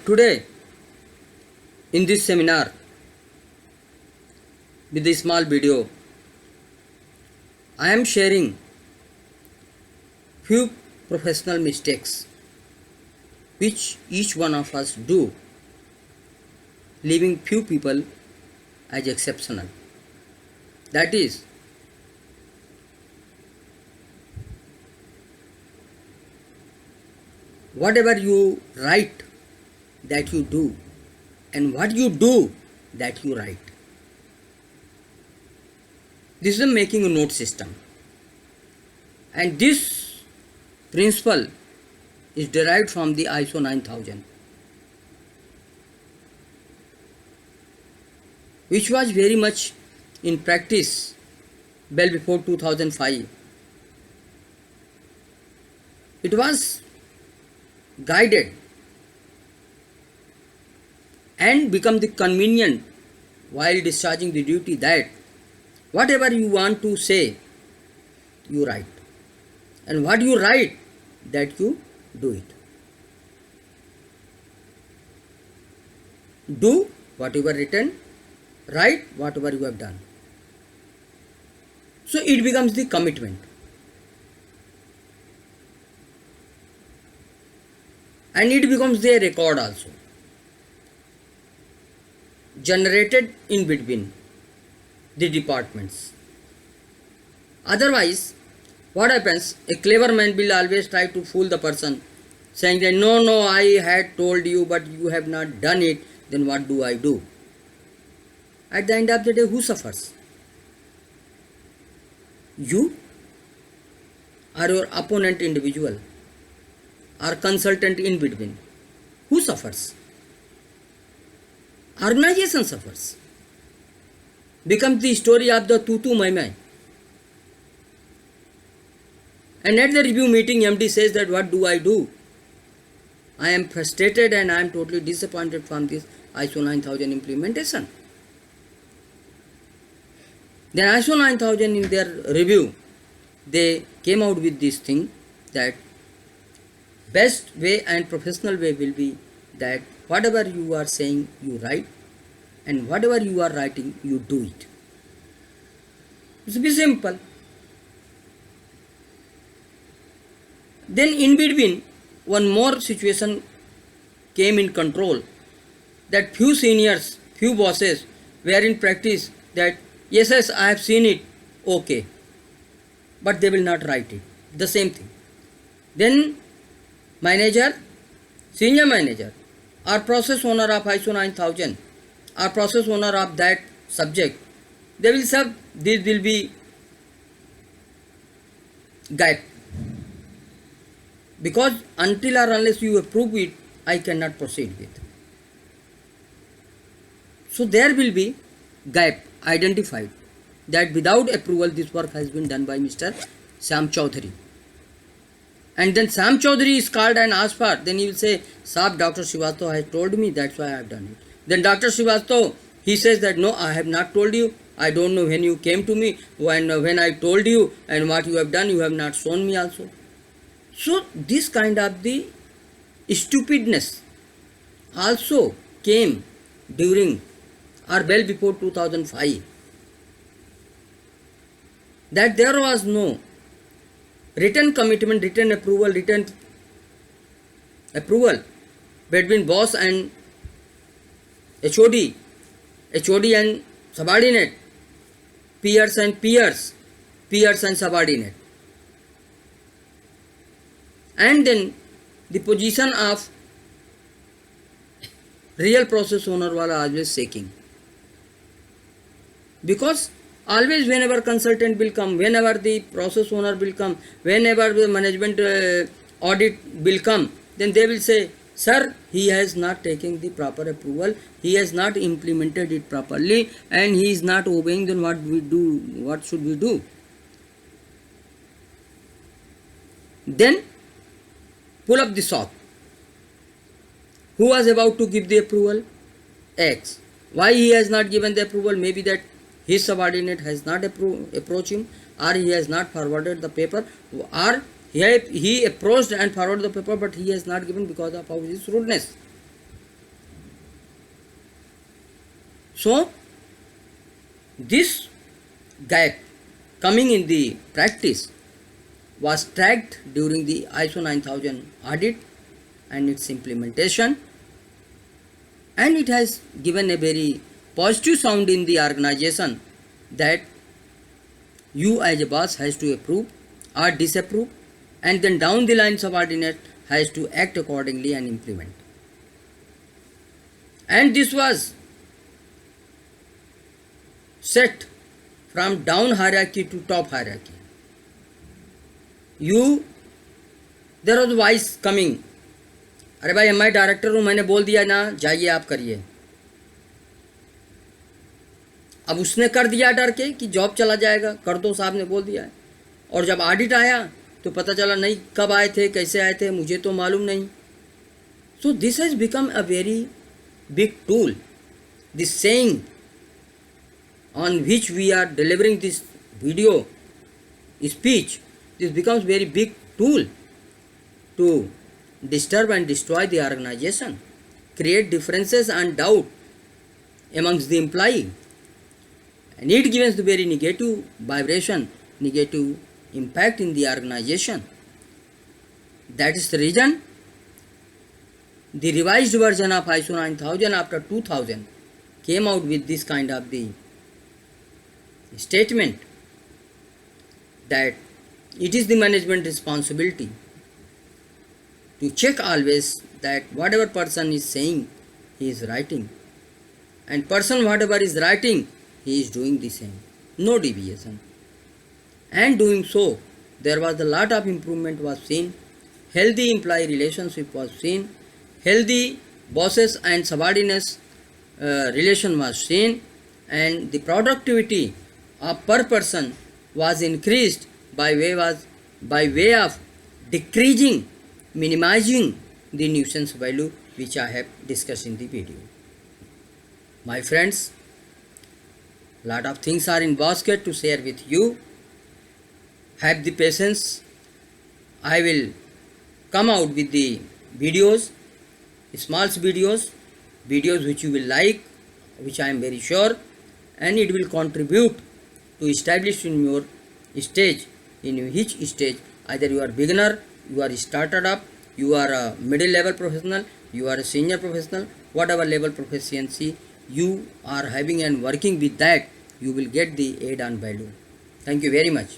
Today, in this seminar, with this small video, I am sharing few professional mistakes which each one of us do, leaving few people as exceptional. That is, whatever you write, that you do, and what you do, that you write. This is a making a note system, and this principle is derived from the ISO 9000, which was very much in practice well before 2005. It was guided and become the convenient while discharging the duty that whatever you want to say, you write, and what you write, that you do it. Do whatever written, write whatever you have done. So it becomes the commitment. And it becomes their record also, generated in between the departments. Otherwise, what happens? A clever man will always try to fool the person, saying that no, I had told you, but you have not done it, then what do I do? At the end of the day, who suffers? You or your opponent individual or consultant in between? Who suffers? Organization suffers. Becomes the story of the tutu mai. And at the review meeting, MD says that what do I do? I am frustrated and I am totally disappointed from this ISO 9000 implementation. Then ISO 9000 in their review, they came out with this thing that best way and professional way will be that whatever you are saying, you write, and whatever you are writing, you do it. It's very simple. Then in between, one more situation came in control, that few seniors, few bosses were in practice that yes, I have seen it, okay, but they will not write it. The same thing. Then manager, senior manager, or process owner of ISO 9000, or process owner of that subject, they will say this will be gap. Because until or unless you approve it, I cannot proceed with. So there will be gap identified that without approval this work has been done by Mr. Sam Chaudhary. And then Sam Chaudhary is called and asked for, then he will say, Saab, Dr. Srivastav has told me, that's why I have done it. Then Dr. Srivastav, he says that no, I have not told you. I don't know when you came to me, when I told you, and what you have done, you have not shown me also. So this kind of the stupidness also came during or well before 2005. That there was no written commitment, written approval between boss and HOD and subordinate, peers and subordinate. And then the position of real process owner was always shaking. Because always whenever consultant will come, whenever the process owner will come, whenever the management audit will come, then they will say, sir, he has not taken the proper approval, he has not implemented it properly, and he is not obeying, then what should we do? Then pull up the sock. Who was about to give the approval? X. Why he has not given the approval? Maybe that his subordinate has not approached him, or he has not forwarded the paper, or he approached and forwarded the paper, but he has not given because of his rudeness. So this gap coming in the practice was tracked during the ISO 9000 audit and its implementation, and it has given a very positive sound in the organization that you as a boss has to approve or disapprove, and then down the line subordinate has to act accordingly and implement. And this was set from down hierarchy to top hierarchy. There was voice coming, अरे भाई मैं director हूँ, मैंने बोल दिया ना, जाइए आप करिए. अब उसने कर दिया डर के कि जॉब चला जाएगा, कर दो, साहब ने बोल दिया है. और जब ऑडिट आया तो पता चला नहीं कब आए थे, कैसे आए थे, मुझे तो मालूम नहीं. So this has become a very big tool. This saying on which we are delivering this video speech, this becomes very big tool to disturb and destroy the organization, create differences and doubt amongst the employee, and it gives the very negative vibration, negative impact in the organization. That is the reason the revised version of ISO 9000 after 2000 came out with this kind of the statement that it is the management responsibility to check always that whatever person is saying he is writing, and person whatever is writing he is doing the same, no deviation. And doing so there was a lot of improvement was seen, healthy employee relationship was seen, healthy bosses and subordinates relation was seen, and the productivity per person was increased by way of decreasing, minimizing the nuisance value which I have discussed in the video. My friends, lot of things are in basket to share with you. Have the patience. I will come out with the videos, small videos which you will like, which I am very sure, and it will contribute to establish in your stage, in which stage, either you are beginner, you are started up, you are a middle level professional, you are a senior professional, whatever level proficiency you are having and working with that, you will get the add-on value. Thank you very much.